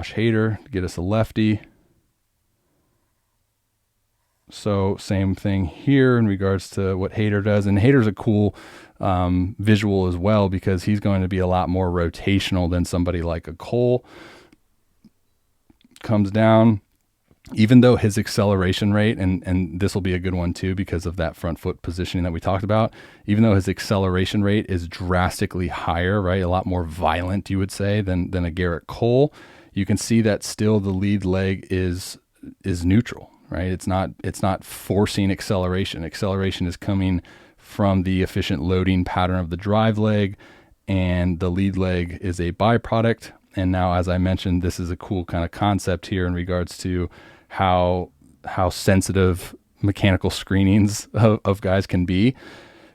Josh Hader to get us a lefty. So same thing here in regards to what Hader does. And Hader's a cool visual as well, because he's going to be a lot more rotational than somebody like a Cole. Comes down, even though his acceleration rate, and this will be a good one too because of that front foot positioning that we talked about, even though his acceleration rate is drastically higher, right? A lot more violent, you would say, than a Garrett Cole. You can see that still the lead leg is neutral, right? It's not forcing acceleration. Acceleration is coming from the efficient loading pattern of the drive leg, and the lead leg is a byproduct. And now, as I mentioned, this is a cool kind of concept here in regards to how sensitive mechanical screenings of guys can be,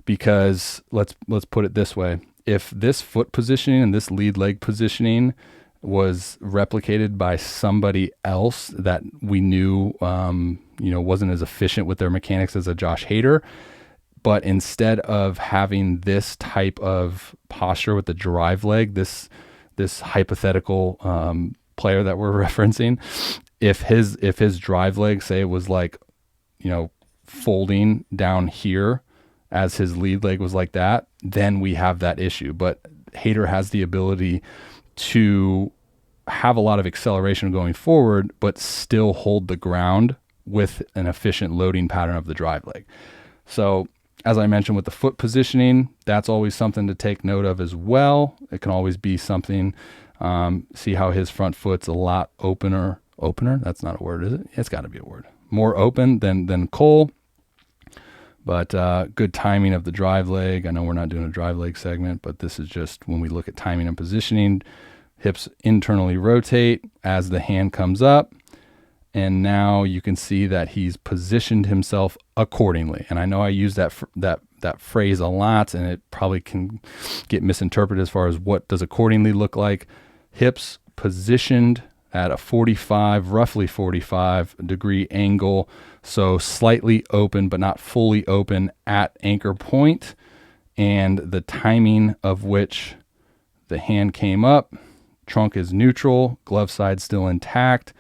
because let's put it this way. If this foot positioning and this lead leg positioning was replicated by somebody else that we knew, wasn't as efficient with their mechanics as a Josh Hader, but instead of having this type of posture with the drive leg, this hypothetical player that we're referencing, if his drive leg, say, was like, folding down here as his lead leg was like that, then we have that issue. But Hader has the ability to have a lot of acceleration going forward, but still hold the ground with an efficient loading pattern of the drive leg. So as I mentioned with the foot positioning, that's always something to take note of as well. It can always be something, see how his front foot's a lot opener. That's not a word, is it? It's got to be a word. More open than Cole. But good timing of the drive leg. I know we're not doing a drive leg segment, but this is just when we look at timing and positioning. Hips internally rotate as the hand comes up. And now you can see that he's positioned himself accordingly. And I know I use that phrase a lot, and it probably can get misinterpreted as far as what does accordingly look like. Hips positioned at a roughly 45 degree angle. So slightly open, but not fully open at anchor point. And the timing of which the hand came up, trunk is neutral, glove side still intact,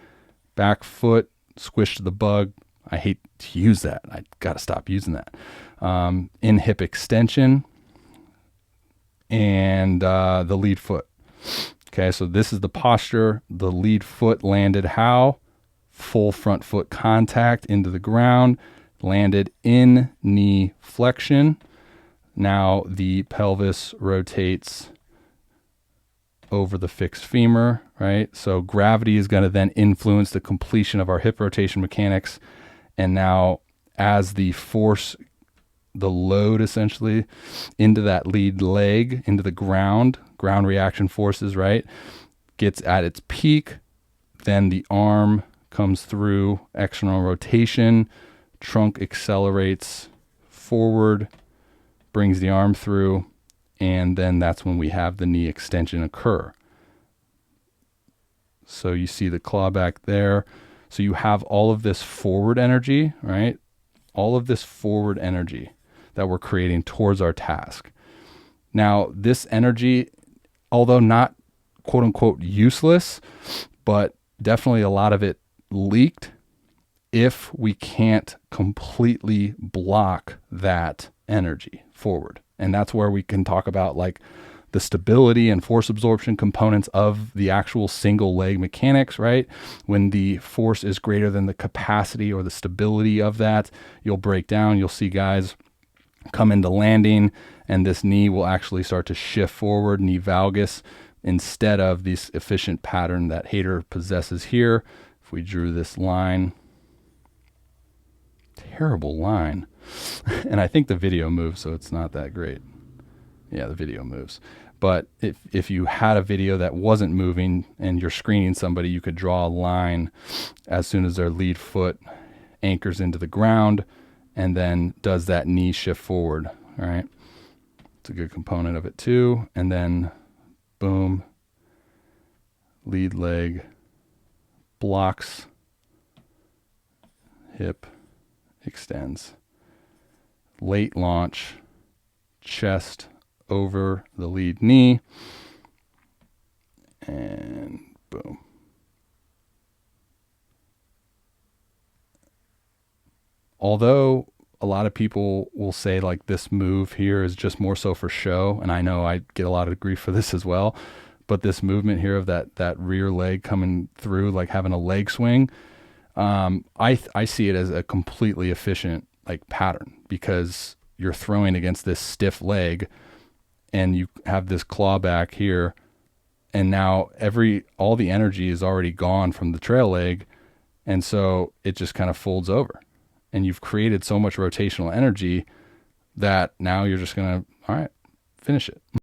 back foot squished the bug. I hate to use that. I got to stop using that. In hip extension and the lead foot. Okay, so this is the posture. The lead foot landed how? Full front foot contact into the ground, landed in knee flexion. Now the pelvis rotates over the fixed femur, right? So gravity is going to then influence the completion of our hip rotation mechanics. And now as the force, the load essentially into that lead leg, into the ground reaction forces, right, gets at its peak, then the arm comes through external rotation, trunk accelerates forward, brings the arm through, and then that's when we have the knee extension occur. So you see the claw back there. So you have all of this forward energy, right? All of this forward energy that we're creating towards our task. Now, this energy, although not quote unquote useless, but definitely a lot of it leaked if we can't completely block that energy forward. And that's where we can talk about like the stability and force absorption components of the actual single leg mechanics, right? When the force is greater than the capacity or the stability of that, you'll break down. You'll see guys come into landing and this knee will actually start to shift forward, knee valgus, instead of this efficient pattern that Hader possesses here. If we drew this line, terrible line. And I think the video moves, so it's not that great. Yeah, the video moves. But if you had a video that wasn't moving and you're screening somebody, you could draw a line as soon as their lead foot anchors into the ground and then does that knee shift forward, all right? It's a good component of it too. And then, boom, lead leg blocks, hip extends. Late launch, chest over the lead knee, and boom. although a lot of people will say like this move here is just more so for show, and I know I get a lot of grief for this as well, but this movement here of that rear leg coming through, like having a leg swing, I see it as a completely efficient like pattern, because you're throwing against this stiff leg and you have this claw back here, and now all the energy is already gone from the trail leg, and so it just kind of folds over, and you've created so much rotational energy that now you're just gonna, all right, finish it.